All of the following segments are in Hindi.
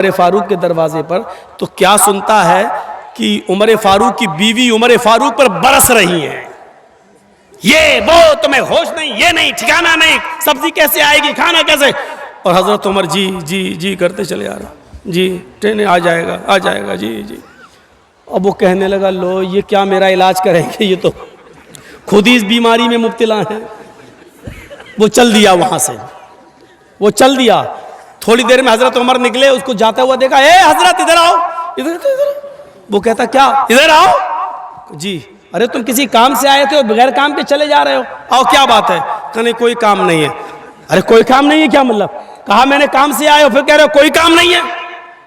उमर फारूक के दरवाजे पर, तो क्या सुनता है कि उमर फारूक की बीवी उमर फारूक पर बरस रही हैं, ये वो तुम्हें होश नहीं, ये नहीं, ठिकाना नहीं, सब्जी कैसे आएगी, खाना कैसे। और हजरत उमर जी जी जी करते चले आ रहा, जी ट्रेन आ जाएगा जी जी। अब वो कहने लगा, लो ये क्या मेरा इलाज करेंगे, ये तो खुद ही इस बीमारी में मुब्तला है। वो चल दिया वहां से, वो चल दिया। थोड़ी देर में हजरत उमर निकले, उसको जाता हुआ देखा, ए हजरत इधर आओ, इधर। वो कहता, क्या, इधर आओ जी। अरे तुम किसी काम से आए थे और बगैर काम के चले जा रहे हो, आओ क्या बात है। कहने कोई काम नहीं है। अरे कोई काम नहीं है क्या मतलब? कहा मैंने काम से आए हो, फिर कह रहे हो कोई काम नहीं है।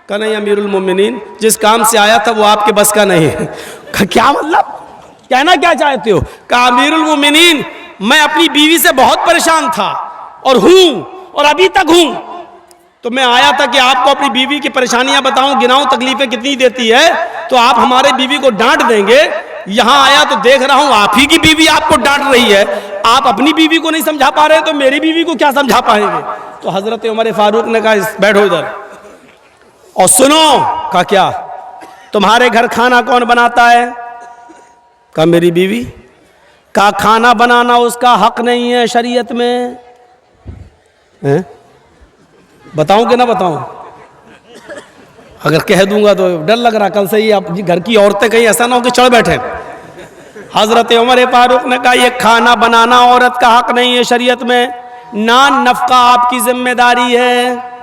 कहा नहीं अमीरुल मोमिनीन, जिस काम से आया था वो आपके बस का नहीं है। क्या मतलब, कहना क्या चाहते हो? कहा अमीरुल मोमिनीन, मैं अपनी बीवी से बहुत परेशान था और हूं और अभी तक हूं, तो मैं आया था कि आपको अपनी बीवी की परेशानियां बताऊं, गिनाऊं तकलीफें कितनी देती है, तो आप हमारे बीवी को डांट देंगे। यहां आया तो देख रहा हूं आप ही की बीवी आपको डांट रही है, आप अपनी बीवी को नहीं समझा पा रहे तो मेरी बीवी को क्या समझा पाएंगे। तो हजरत उमर फारूक ने कहा, बैठो इधर और सुनो। कहा क्या? तुम्हारे घर खाना कौन बनाता है? कहा मेरी बीवी। कहा खाना बनाना उसका हक नहीं है शरीयत में है? बताऊं कि ना बताऊं? अगर कह दूंगा तो डर लग रहा कल से ही आप घर की औरतें कहीं ऐसा ना हो कि चढ़ बैठे। हजरत उमर फारूक ने कहा, यह खाना बनाना औरत का हक नहीं है शरीयत में, नान नफका आपकी जिम्मेदारी है।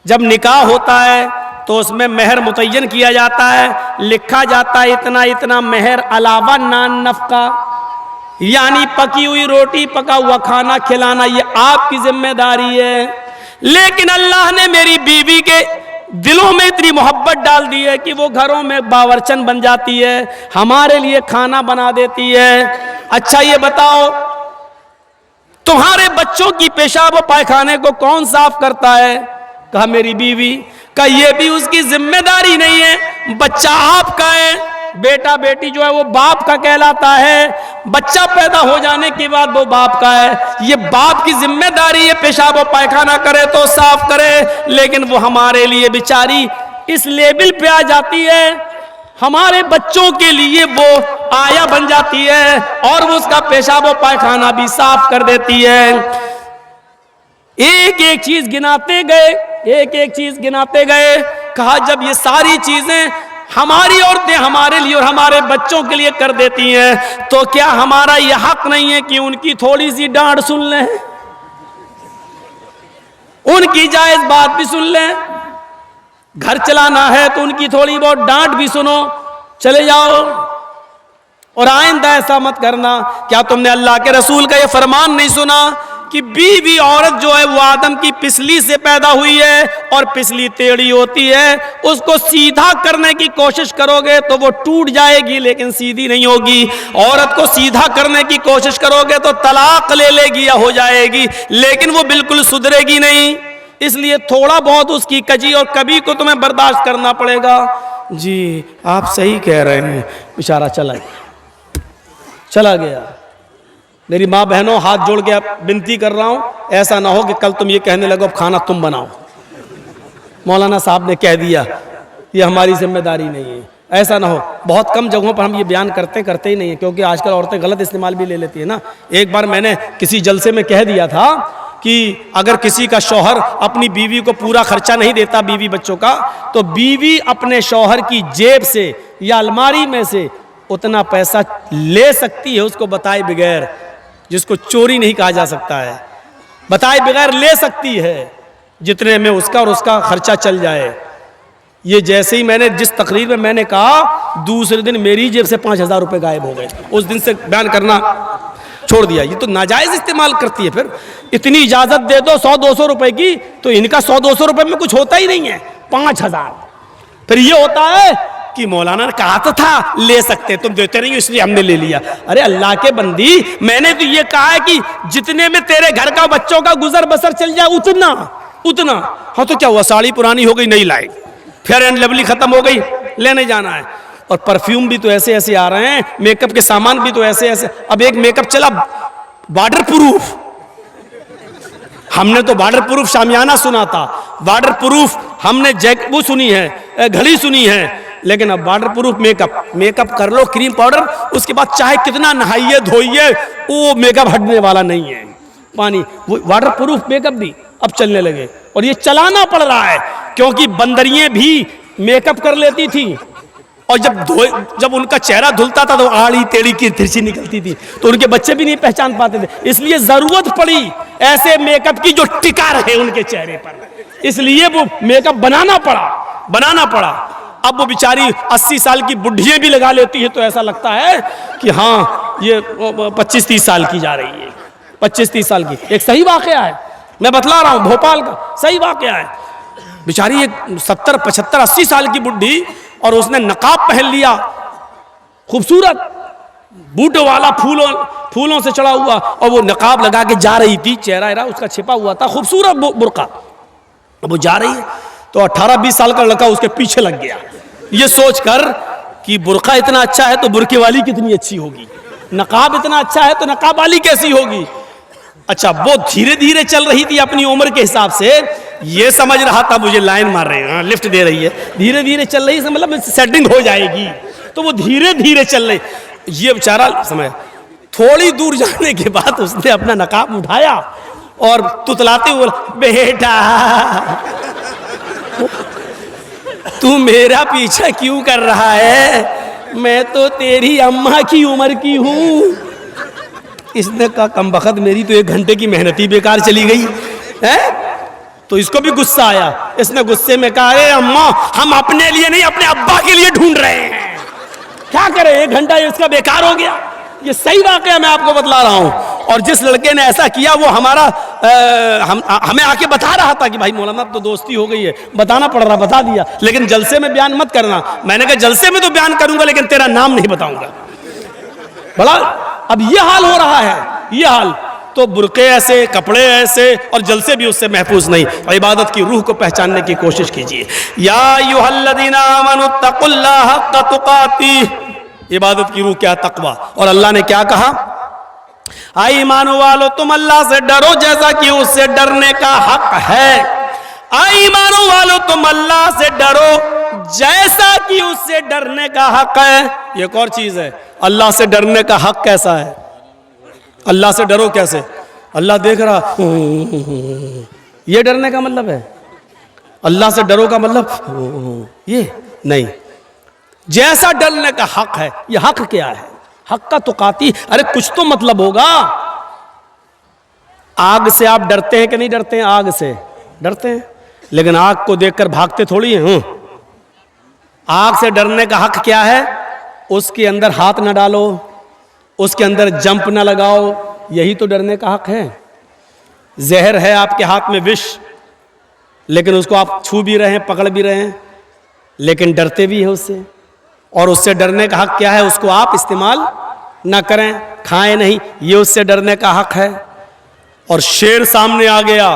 जब निकाह होता है तो उसमें मेहर मुतय्यन किया जाता है, लिखा जाता है इतना इतना मेहर अलावा नान नफका, यानी पकी हुई रोटी, पका हुआ खाना खिलाना ये आपकी जिम्मेदारी है। लेकिन अल्लाह ने मेरी बीवी के दिलों में इतनी मोहब्बत डाल दी है कि वो घरों में बावर्चन बन जाती है, हमारे लिए खाना बना देती है। अच्छा ये बताओ, तुम्हारे बच्चों की पेशाब और पायखाने को कौन साफ करता है? कहा मेरी बीवी। कहा ये भी उसकी जिम्मेदारी नहीं है, बच्चा आपका है। बेटा बेटी जो है वो बाप का कहलाता है, बच्चा पैदा हो जाने के बाद वो बाप का है। ये बाप की जिम्मेदारी है, पेशाब और पायखाना करे तो साफ करे, लेकिन वो हमारे लिए बेचारी इस लेवल पे आ जाती है, हमारे बच्चों के लिए वो आया बन जाती है और वो उसका पेशाब और पायखाना भी साफ कर देती है। एक एक चीज गिनाते गए, एक एक चीज गिनाते गए। कहा जब ये सारी चीजें हमारी औरतें हमारे लिए और हमारे बच्चों के लिए कर देती हैं, तो क्या हमारा यह हक नहीं है कि उनकी थोड़ी सी डांट सुन लें, उनकी जायज बात भी सुन लें? घर चलाना है तो उनकी थोड़ी बहुत डांट भी सुनो, चले जाओ। और आइंदा ऐसा मत करना। क्या तुमने अल्लाह के रसूल का यह फरमान नहीं सुना कि बीवी औरत जो है वो आदम की पिसली से पैदा हुई है और पिसली टेढ़ी होती है, उसको सीधा करने की कोशिश करोगे तो वो टूट जाएगी लेकिन सीधी नहीं होगी। औरत को सीधा करने की कोशिश करोगे तो तलाक ले लेगी या हो जाएगी, लेकिन वो बिल्कुल सुधरेगी नहीं। इसलिए थोड़ा बहुत उसकी कजी और कभी को तुम्हें बर्दाश्त करना पड़ेगा। जी आप सही कह रहे हैं। बेचारा चला गया। मेरी माँ बहनों, हाथ जोड़ के विनती कर रहा हूं, ऐसा ना हो कि कल तुम ये कहने लगो अब खाना तुम बनाओ, मौलाना साहब ने कह दिया, ये हमारी जिम्मेदारी नहीं है। ऐसा ना हो। बहुत कम जगहों पर हम ये बयान करते ही नहीं है, क्योंकि आजकल औरतें गलत इस्तेमाल भी ले लेती है ना। एक बार मैंने किसी जलसे में कह दिया था कि अगर किसी का शौहर अपनी बीवी को पूरा खर्चा नहीं देता, बीवी बच्चों का, तो बीवी अपने शौहर की जेब से या अलमारी में से उतना पैसा ले सकती है, उसको बताए बगैर, जिसको चोरी नहीं कहा जा सकता है, बताए बगैर ले सकती है, जितने में उसका और उसका खर्चा चल जाए। ये जैसे ही मैंने जिस तकरीर में मैंने कहा, दूसरे दिन मेरी जेब से 5,000 रुपए गायब हो गए। उस दिन से बयान करना छोड़ दिया। ये तो नाजायज इस्तेमाल करती है। फिर इतनी इजाजत दे दो 100-200 रुपए की, तो इनका 100-200 रुपए में कुछ होता ही नहीं है, 5,000। फिर ये होता है कि मौलाना ने कहा तो था ले सकते, तुम देते नहीं हो इसलिए हमने ले लिया। अरे अल्लाह के बंदी, मैंने तो ये कहा है कि जितने में तेरे घर का बच्चों का गुजर बसर चल जाए उतना। हाँ तो क्या हुआ, साड़ी पुरानी हो गई नहीं लाई, फेयर एंड लवली खत्म हो गई, लेने जाना है। और परफ्यूम भी तो ऐसे ऐसे आ रहे हैं, मेकअप के सामान भी तो ऐसे ऐसे। अब एक मेकअप चला वाटर प्रूफ, हमने तो वाटर प्रूफ शामियाना सुना था, वाटर प्रूफ हमने वो सुनी है, घड़ी सुनी है, लेकिन अब वाटर प्रूफ मेकअप कर लो, क्रीम पाउडर, उसके बाद चाहे कितना नहाइए धोइए वो मेकअप हटने वाला नहीं है। पानी वो वाटर प्रूफ मेकअप भी अब चलने लगे, और ये चलाना पड़ रहा है, क्योंकि बंदरियां भी मेकअप कर लेती थी, और जब उनका चेहरा धुलता था तो आड़ी टेढ़ी की तिरछी निकलती थी, तो उनके बच्चे भी नहीं पहचान पाते थे। इसलिए जरूरत पड़ी ऐसे मेकअप की जो टिका रहे उनके चेहरे पर, इसलिए वो मेकअप बनाना पड़ा। अब वो बेचारी 80 साल की बुढ़ियां भी लगा लेती है, तो ऐसा लगता है कि हाँ ये 25-30 साल की जा रही है, 25-30 साल की। एक सही वाकया है, मैं बतला रहा हूं, भोपाल का सही वाकया है। बेचारी एक 70, 75, 80 साल की बुढ़ी, और उसने नकाब पहन लिया, खूबसूरत बूटों वाला, फूलों से चढ़ा हुआ, और वो नकाब लगा के जा रही थी, चेहरा उसका छिपा हुआ था, खूबसूरत बुर्का। अब वो जा रही है तो 18-20 साल का लड़का उसके पीछे लग गया, ये सोचकर कि बुर्का इतना अच्छा है तो बुर्के वाली कितनी अच्छी होगी, नकाब इतना अच्छा है तो नकाब वाली कैसी होगी। अच्छा, वो धीरे धीरे चल रही थी अपनी उम्र के हिसाब से, ये समझ रहा था मुझे लाइन मार रहे हैं, लिफ्ट दे रही है, धीरे धीरे चल रही है, मतलब सेटिंग हो जाएगी, तो वो धीरे धीरे चल रही। ये बेचारा समय थोड़ी दूर जाने के बाद उसने अपना नकाब उठाया और तुतलाते हुए बोला, बेटा तू मेरा पीछा क्यों कर रहा है, मैं तो तेरी अम्मा की उम्र की हूं। इसने कहा, कमबख्त मेरी तो 1 घंटे की मेहनत ही बेकार चली गई है। तो इसको भी गुस्सा आया, इसने गुस्से में कहा, अरे अम्मा हम अपने लिए नहीं अपने अब्बा के लिए ढूंढ रहे हैं, क्या करें, 1 घंटा इसका बेकार हो गया। ये सही वाकया मैं आपको बतला रहा हूं। और जिस लड़के ने ऐसा किया वो हमें आके बता रहा था कि भाई मौलाना तो दोस्ती हो गई है, बताना पड़ रहा, बता दिया, लेकिन जलसे में बयान मत करना। मैंने कहा जलसे में तो बयान करूंगा लेकिन तेरा नाम नहीं बताऊंगा। बड़ा अब ये हाल हो रहा है, ये हाल तो बुरके ऐसे, कपड़े ऐसे, और जलसे भी उससे महफूज नहीं। और इबादत की रूह को पहचानने की कोशिश कीजिए। या अय्युहल्लज़ीना आमनू तक़ुल्लाह हक़्क़ तुक़ातिह, इबादत की रूह क्या, तक़वा। और अल्लाह ने क्या कहा, आई ईमान वालो तुम अल्लाह से डरो जैसा कि उससे डरने का हक है। आई ईमान वालो तुम अल्लाह से डरो जैसा कि उससे डरने का हक है। एक और चीज है, अल्लाह से डरने का हक कैसा है, अल्लाह से डरो कैसे, अल्लाह देख रहा, ये डरने का मतलब है, अल्लाह से डरो का मतलब ये नहीं, जैसा डरने का हक है। ये हक क्या है, हक का तुकाती, अरे कुछ तो मतलब होगा। आग से आप डरते हैं कि नहीं डरते हैं, आग से डरते हैं, लेकिन आग को देखकर भागते थोड़ी हैं। आग से डरने का हक क्या है, उसके अंदर हाथ ना डालो, उसके अंदर जंप ना लगाओ, यही तो डरने का हक है। जहर है आपके हाथ में, विष, लेकिन उसको आप छू भी रहे हैं, पकड़ भी रहे हैं, लेकिन डरते भी हैं उससे। और उससे डरने का हक क्या है, उसको आप इस्तेमाल ना करें, खाएं नहीं, ये उससे डरने का हक है। और शेर सामने आ गया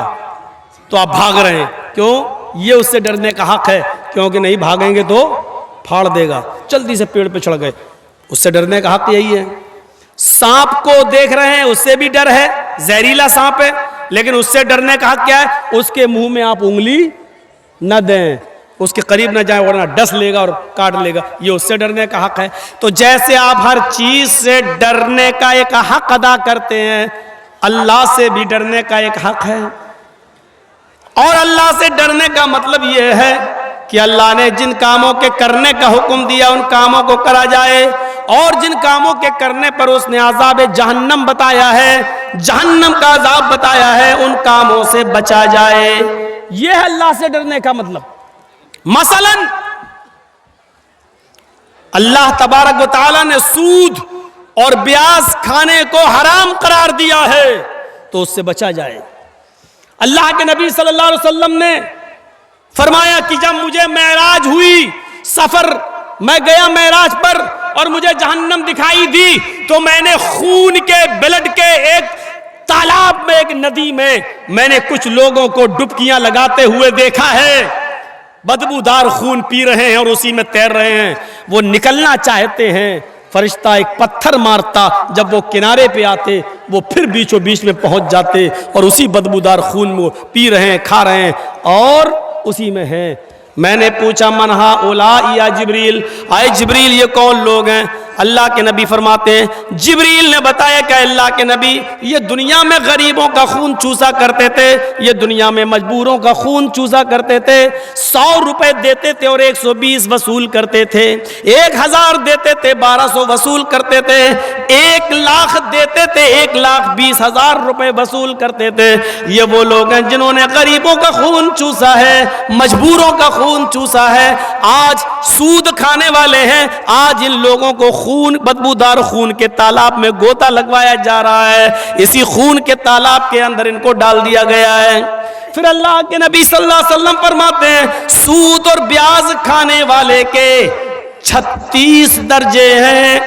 तो आप भाग रहे हैं, क्यों, ये उससे डरने का हक है, क्योंकि नहीं भागेंगे तो फाड़ देगा। जल्दी से पेड़ पे चढ़ गए, उससे डरने का हक यही है। सांप को देख रहे हैं, उससे भी डर है, जहरीला सांप है, लेकिन उससे डरने का हक क्या है, उसके मुंह में आप उंगली न दें, उसके करीब न जाए वरना डस लेगा और काट लेगा, ये उससे डरने का हक है। तो जैसे आप हर चीज से डरने का एक हक अदा करते हैं, अल्लाह से भी डरने का एक हक है। और अल्लाह से डरने का मतलब यह है कि अल्लाह ने जिन कामों के करने का हुक्म दिया उन कामों को करा जाए, और जिन कामों के करने पर उसने अज़ाब जहन्नम बताया है, जहन्नम का अज़ाब बताया है, उन कामों से बचा जाए। यह है अल्लाह से डरने का मतलब। मसलन अल्लाह तबारक व तआला ने सूद और ब्याज खाने को हराम करार दिया है, तो उससे बचा जाए। अल्लाह के नबी सल्लल्लाहु अलैहि वसल्लम ने फरमाया कि जब मुझे मेराज हुई, सफर मैं गया मेराज पर और मुझे जहन्नम दिखाई दी, तो मैंने खून के, ब्लड के एक तालाब में, एक नदी में मैंने कुछ लोगों को डुबकियां लगाते हुए देखा है। बदबूदार खून पी रहे हैं और उसी में तैर रहे हैं। वो निकलना चाहते हैं, फरिश्ता एक पत्थर मारता, जब वो किनारे पे आते वो फिर बीचों बीच में पहुंच जाते और उसी बदबूदार खून में पी रहे हैं, खा रहे हैं और उसी में हैं। मैंने पूछा मनहा ओला या जिब्रील, आए जिब्रील ये कौन लोग हैं? अल्लाह के नबी फरमाते हैं, जिब्रील ने बताया कि अल्लाह के नबी ये दुनिया में गरीबों का खून चूसा करते थे, ये दुनिया में मजबूरों का खून चूसा करते थे। 100 रुपए देते थे और 120 वसूल करते थे, 1000 देते थे 1200 वसूल करते थे, 1 लाख देते थे 1,20,000 रुपए वसूल करते थे। ये वो लोग हैं जिन्होंने गरीबों का खून चूसा है, मजबूरों का खून चूसा है। आज सूद खाने वाले हैं, आज इन लोगों को खून, बदबूदार खून के तालाब में गोता लगवाया जा रहा है, इसी खून के तालाब के अंदर इनको डाल दिया गया है। फिर अल्लाह के नबी सल्लल्लाहु अलैहि वसल्लम फरमाते हैं, सूद और ब्याज खाने वाले के 36 दर्जे हैं,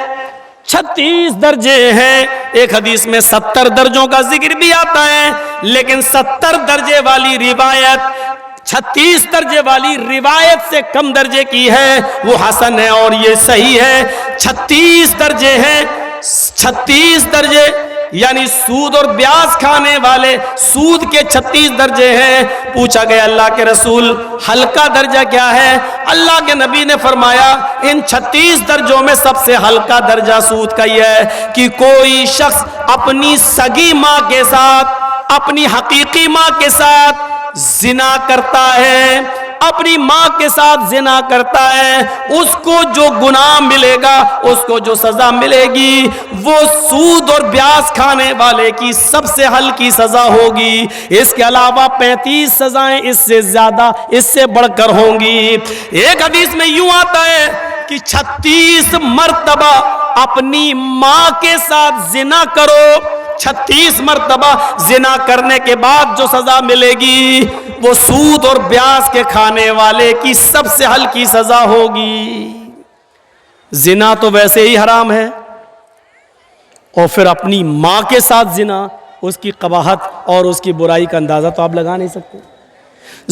36 दर्जे हैं। एक हदीस में 70 दर्जों का जिक्र भी आता है, लेकिन 70 दर्जे वाली रिवायत 36 दर्जे वाली रिवायत से कम दर्जे की है, वो हसन है और ये सही है। 36 दर्जे हैं, 36 दर्जे यानी सूद और ब्याज खाने वाले, सूद के 36 दर्जे हैं। पूछा गया अल्लाह के रसूल हल्का दर्जा क्या है? अल्लाह के नबी ने फरमाया इन 36 दर्जों में सबसे हल्का दर्जा सूद का यह है कि कोई शख्स अपनी सगी माँ के साथ, अपनी हकीकी माँ के साथ जिना करता है, अपनी माँ के साथ जिना करता है, उसको जो गुनाह मिलेगा, उसको जो सजा मिलेगी, वो सूद और ब्याज खाने वाले की सबसे हल्की सजा होगी। इसके अलावा 35 सजाएं इससे ज्यादा, इससे बढ़कर होंगी। एक हदीस में यूं आता है कि 36 मर्तबा अपनी माँ के साथ जिना करो, 36 मर्तबा जिना करने के बाद जो सजा मिलेगी वो सूद और ब्याज के खाने वाले की सबसे हल्की सजा होगी। जिना तो वैसे ही हराम है और फिर अपनी मां के साथ जिना, उसकी कबाहत और उसकी बुराई का अंदाजा तो आप लगा नहीं सकते।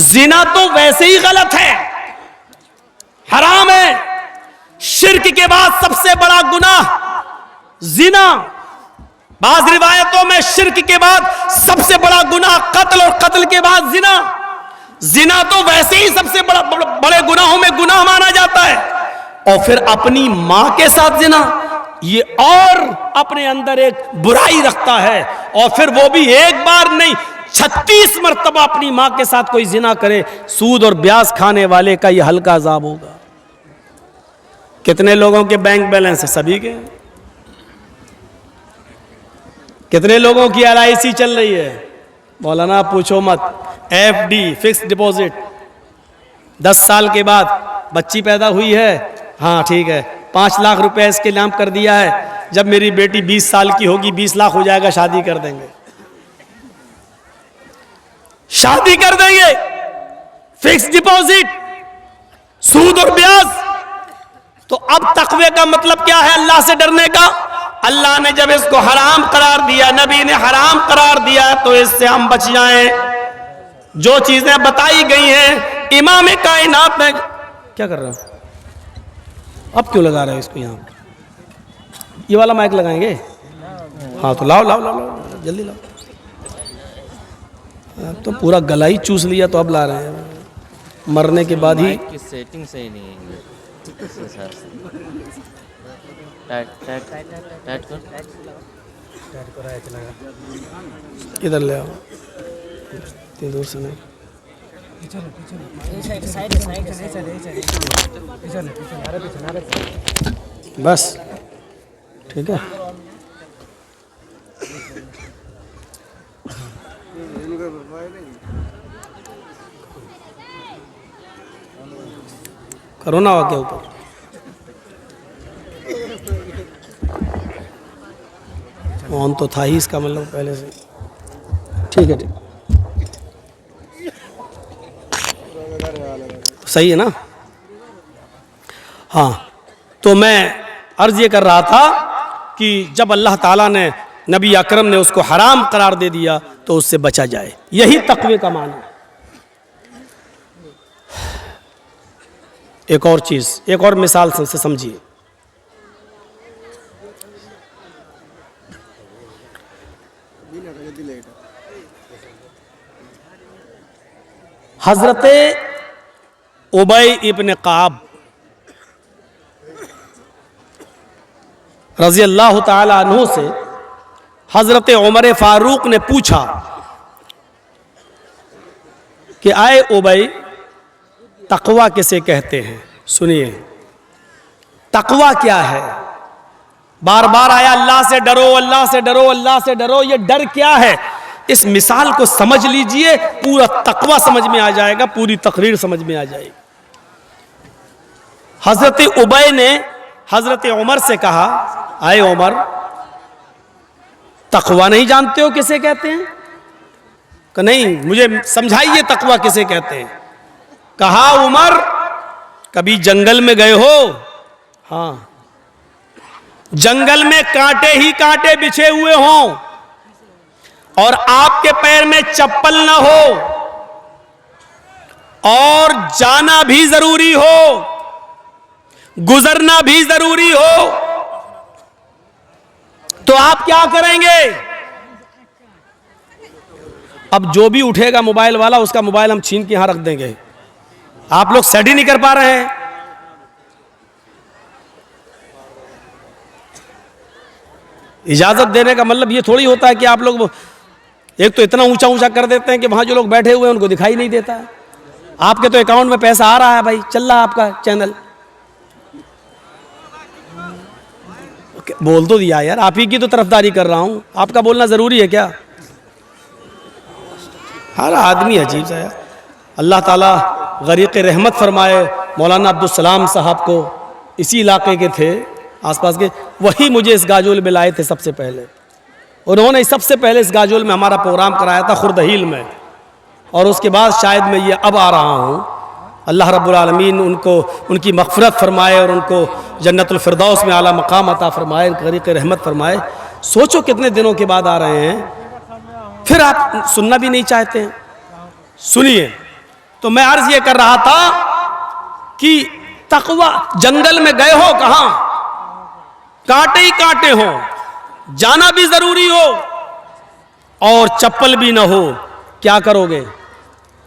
जिना तो वैसे ही गलत है, हराम है, शिर्क के बाद सबसे बड़ा गुनाह जिना। बाज़ रिवायतों में शिर्क के बाद सबसे बड़ा गुनाह कत्ल और कत्ल के बाद जिना। जिना तो वैसे ही सबसे बड़े गुनाहों में गुनाह माना जाता है और फिर अपनी मां के साथ जिना, ये और अपने अंदर एक बुराई रखता है। और फिर वो भी एक बार नहीं, 36 मर्तबा अपनी मां के साथ कोई जिना करे, सूद और ब्याज खाने वाले का ये हल्का अजाब होगा। कितने लोगों के बैंक बैलेंस है? सभी के। कितने लोगों की LIC चल रही है? मौलाना पूछो मत। FD फिक्स डिपॉजिट, 10 साल के बाद बच्ची पैदा हुई है, हाँ ठीक है, 5 लाख रुपए इसके नाम कर दिया है, जब मेरी बेटी 20 साल की होगी 20 लाख हो जाएगा, शादी कर देंगे, शादी कर देंगे। फिक्स डिपॉजिट, सूद और ब्याज। तो अब तकवे का मतलब क्या है? अल्लाह से डरने का। अल्लाह ने जब इसको हराम करार दिया, नबी ने हराम करार दिया, तो इससे हम बच जाएं। जो चीजें बताई गई हैं इमाम कायनात में। क्या कर रहे हो? अब क्यों लगा रहे हो इसको? यहाँ ये वाला माइक लगाएंगे? हाँ तो लाओ लाओ लाओ लाओ, जल्दी लाओ। तो पूरा गला ही चूस लिया, तो अब ला रहे हैं। मरने के बाद ही की सेटिंग सही नहीं है। टाइट कर। इधर ले आओ, इतनी दूर से नहीं। बस ठीक है। कोरोना हो गया ऊपर। ऑन तो था ही, इसका मतलब पहले से। ठीक है, ठीक सही है ना? हाँ, तो मैं अर्ज ये कर रहा था कि जब अल्लाह ताला ने, नबी अकरम ने उसको हराम करार दे दिया तो उससे बचा जाए, यही तकवे का माना है। एक और चीज़, एक और मिसाल से समझिए। हजरत उबई इब्न काब रजी अल्लाह ताला अन्हु से हजरत उमर फारूक ने पूछा कि आए उबई, तकवा किसे कहते हैं? सुनिए, तकवा क्या है? बार बार आया अल्लाह से डरो, अल्लाह से डरो, अल्लाह से डरो। ये डर क्या है? इस मिसाल को समझ लीजिए, पूरा तकवा समझ में आ जाएगा, पूरी तकरीर समझ में आ जाएगी। हजरत उबई ने हजरत उमर से कहा, आए उमर, तकवा नहीं जानते हो किसे कहते हैं? कि नहीं, मुझे समझाइए तकवा किसे कहते हैं। कहा, उमर, कभी जंगल में गए हो? हाँ। जंगल में कांटे ही कांटे बिछे हुए हों और आपके पैर में चप्पल ना हो और जाना भी जरूरी हो, गुजरना भी जरूरी हो, तो आप क्या करेंगे? अब जो भी उठेगा मोबाइल वाला, उसका मोबाइल हम छीन के यहां रख देंगे। आप लोग सेट ही नहीं कर पा रहे हैं। इजाजत देने का मतलब ये थोड़ी होता है कि आप लोग एक तो इतना ऊंचा ऊंचा कर देते हैं कि वहां जो लोग बैठे हुए हैं उनको दिखाई नहीं देता है। आपके तो अकाउंट में पैसा आ रहा है भाई, चल रहा है आपका चैनल। बोल तो दिया यार, आप ही की तो तरफदारी कर रहा हूं, आपका बोलना जरूरी है क्या? हर आदमी अजीब सा है। अल्लाह ताला गरीक़ रहमत फरमाए मौलाना अब्दुल सलाम साहब को, इसी इलाके के थे आसपास के, वही मुझे इस गाजोल में लाए थे सबसे पहले। उन्होंने सबसे पहले इस गाजोल में हमारा प्रोग्राम कराया था खुर्दहील में, और उसके बाद शायद मैं ये अब आ रहा हूँ। अल्लाह रब्बुल आलमीन उनको, उनकी मग़फ़िरत फरमाए और उनको जन्नतुल फिरदौस में आला मकाम अता फरमाए, गरीक़ रहमत फरमाए। सोचो कितने दिनों के बाद आ रहे हैं, फिर आप सुनना भी नहीं चाहते हैं। सुनिए, तो मैं अर्ज ये कर रहा था कि तकवा, जंगल में गए हो, कहां कांटे ही कांटे हो, जाना भी जरूरी हो और चप्पल भी ना हो, क्या करोगे?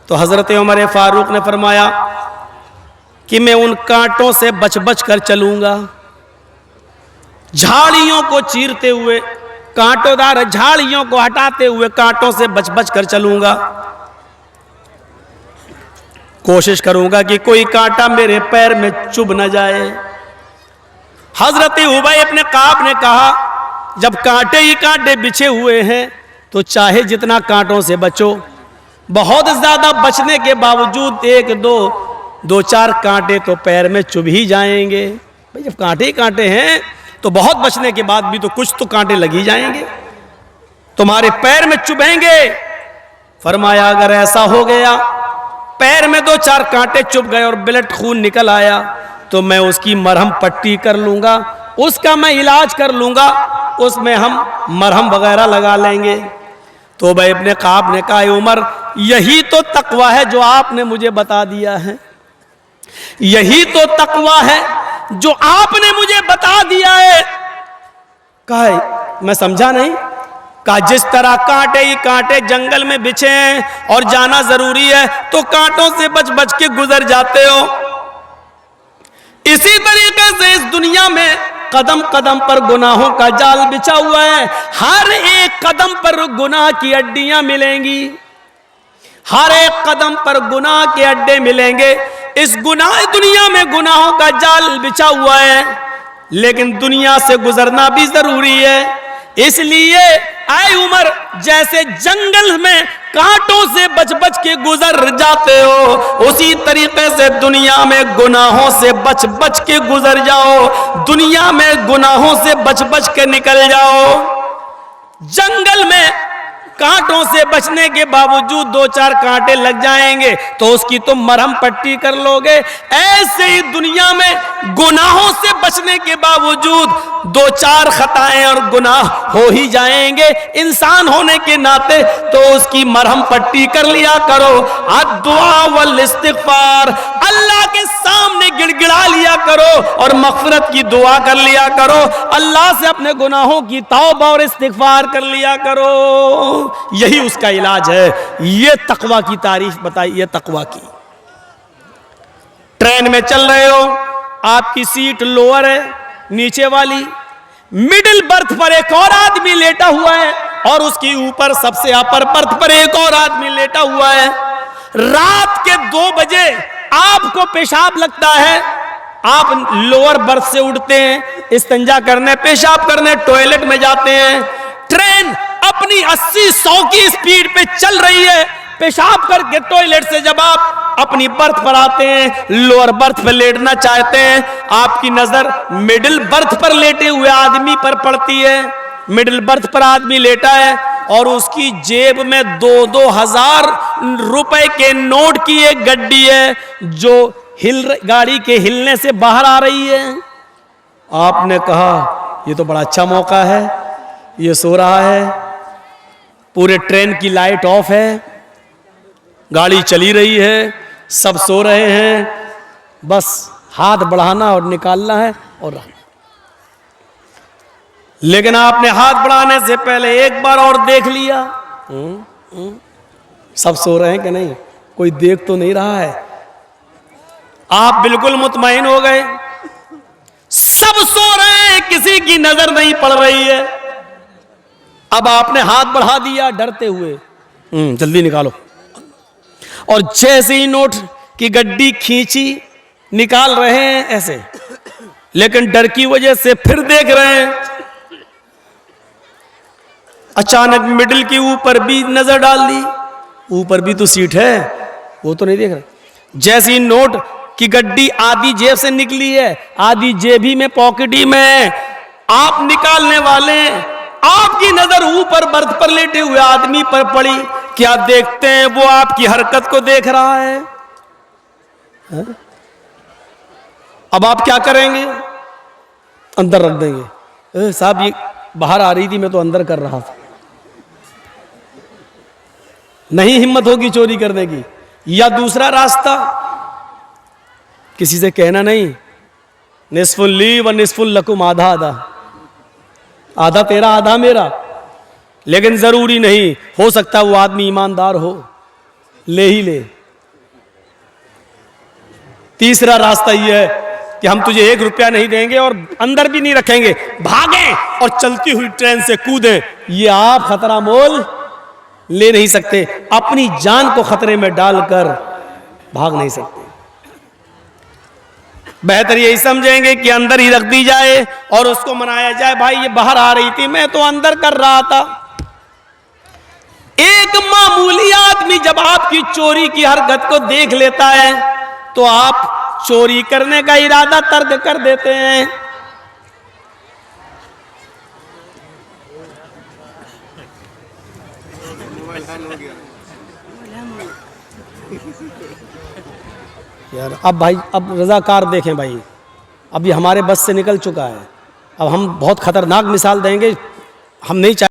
तो हजरत उमर फारूक ने फरमाया कि मैं उन कांटों से बच बच कर चलूंगा, झाड़ियों को चीरते हुए, कांटोदार झाड़ियों को हटाते हुए कांटों से बच बच कर चलूंगा। कोशिश करूंगा कि कोई कांटा मेरे पैर में चुभ न जाए। हजरत उबई इब्न काब ने कहा, जब कांटे ही कांटे बिछे हुए हैं तो चाहे जितना कांटों से बचो, बहुत ज्यादा बचने के बावजूद एक दो चार कांटे तो पैर में चुभ ही जाएंगे। भाई जब कांटे ही कांटे हैं तो बहुत बचने के बाद भी तो कुछ तो कांटे लग ही जाएंगे, तुम्हारे पैर में चुभेंगे। फरमाया अगर ऐसा हो गया, पैर में 2-4 कांटे चुभ गए और ब्लड खून निकल आया, तो मैं उसकी मरहम पट्टी कर लूंगा, उसका मैं इलाज कर लूंगा, उसमें हम मरहम वगैरह लगा लेंगे। तो भाई इब्न काब ने कहा, उमर, यही तो तकवा है जो आपने मुझे बता दिया है, यही तो तकवा है जो आपने मुझे बता दिया है। कहा मैं समझा नहीं। कहा जिस तरह कांटे ही कांटे जंगल में बिछे हैं और जाना जरूरी है तो कांटों से बच बच के गुजर जाते हो, इसी तरीके से इस दुनिया में कदम कदम पर गुनाहों का जाल बिछा हुआ है। हर एक कदम पर गुनाह की अड्डियां मिलेंगी, हर एक कदम पर गुनाह के अड्डे मिलेंगे। इस दुनिया में गुनाहों का जाल बिछा हुआ है, लेकिन दुनिया से गुजरना भी जरूरी है। इसलिए ऐ उमर, जैसे जंगल में कांटों से बच बच के गुजर जाते हो, उसी तरीके से दुनिया में गुनाहों से बच बच के गुजर जाओ, दुनिया में गुनाहों से बच बच के निकल जाओ। जंगल में कांटों से बचने के बावजूद 2-4 कांटे लग जाएंगे तो उसकी तुम मरहम पट्टी कर लोगे। ऐसे ही दुनिया में गुनाहों से बचने के बावजूद 2-4 खताएं और गुनाह हो ही जाएंगे। इंसान होने के नाते तो उसकी मरहम पट्टी कर लिया करो। अद्दुआ वल इस्तिग़फ़ार, अल्लाह के सामने गिड़गिड़ा लिया करो और मग़फ़िरत की दुआ कर लिया करो। अल्लाह से अपने गुनाहों की तौबा और इस्तिग़फ़ार कर लिया करो। यही उसका इलाज है। ये तक़वा की तारीफ बताइए, तक़वा की। ट्रेन में चल रहे हो, आपकी सीट लोअर है, नीचे वाली, मिडिल बर्थ पर एक और आदमी लेटा हुआ है और उसकी ऊपर सबसे अपर बर्थ पर एक और आदमी लेटा हुआ है। रात के 2 बजे आपको पेशाब लगता है, आप लोअर बर्थ से उठते हैं, इस्तिंजा करने, पेशाब करने टॉयलेट में जाते हैं। ट्रेन अपनी 80-100 की स्पीड पे चल रही है, पेशाब करके टॉयलेट से जब आप अपनी बर्थ पर आते हैं, लोअर बर्थ पर लेटना चाहते हैं, आपकी नजर मिडिल बर्थ पर लेटे हुए आदमी पर पड़ती है। मिडिल बर्थ पर आदमी लेटा है और उसकी जेब में 2-2 हजार रुपए के नोट की एक गड्डी है जो गाड़ी के हिलने से बाहर आ रही है। आपने कहा ये तो बड़ा अच्छा मौका है, ये सो रहा है, पूरे ट्रेन की लाइट ऑफ है, गाड़ी चली रही है, सब सो रहे हैं, बस हाथ बढ़ाना और निकालना है और रहना। लेकिन आपने हाथ बढ़ाने से पहले एक बार और देख लिया, सब सो रहे हैं कि नहीं, कोई देख तो नहीं रहा है। आप बिल्कुल मुतमईन हो गए, सब सो रहे हैं, किसी की नजर नहीं पड़ रही है। अब आपने हाथ बढ़ा दिया डरते हुए, जल्दी निकालो, और जैसे ही नोट की गड्डी खींची, निकाल रहे हैं ऐसे, लेकिन डर की वजह से फिर देख रहे हैं। अचानक मिडिल के ऊपर भी नजर डाल दी, ऊपर भी तो सीट है, वो तो नहीं देख रहे। जैसी नोट की गड्डी आधी जेब से निकली है, आधी जेबी में, पॉकेटी में, आप निकालने वाले, आपकी नजर ऊपर बर्थ पर लेटे हुए आदमी पर पड़ी। क्या देखते हैं? वो आपकी हरकत को देख रहा है। अब आप क्या करेंगे? अंदर रख देंगे। साहब ये बाहर आ रही थी, मैं तो अंदर कर रहा था। नहीं हिम्मत होगी चोरी करने की। या दूसरा रास्ता, किसी से कहना नहीं, निस्फुल ली व निस्फुल लकुम, आधा आधा, आधा तेरा आधा मेरा। लेकिन जरूरी नहीं, हो सकता वो आदमी ईमानदार हो, ले ही ले। तीसरा रास्ता यह है कि हम तुझे 1 रुपया नहीं देंगे और अंदर भी नहीं रखेंगे, भागें और चलती हुई ट्रेन से कूदें। ये आप खतरा मोल ले नहीं सकते, अपनी जान को खतरे में डालकर भाग नहीं सकते। बेहतर यही समझेंगे कि अंदर ही रख दी जाए और उसको मनाया जाए, भाई ये बाहर आ रही थी, मैं तो अंदर कर रहा था। एक मामूली आदमी जब आपकी चोरी की हरकत को देख लेता है तो आप चोरी करने का इरादा तर्क कर देते हैं। यार अब भाई, अब रजाकार देखें भाई, अब ये हमारे बस से निकल चुका है। अब हम बहुत खतरनाक मिसाल देंगे, हम नहीं चाहते।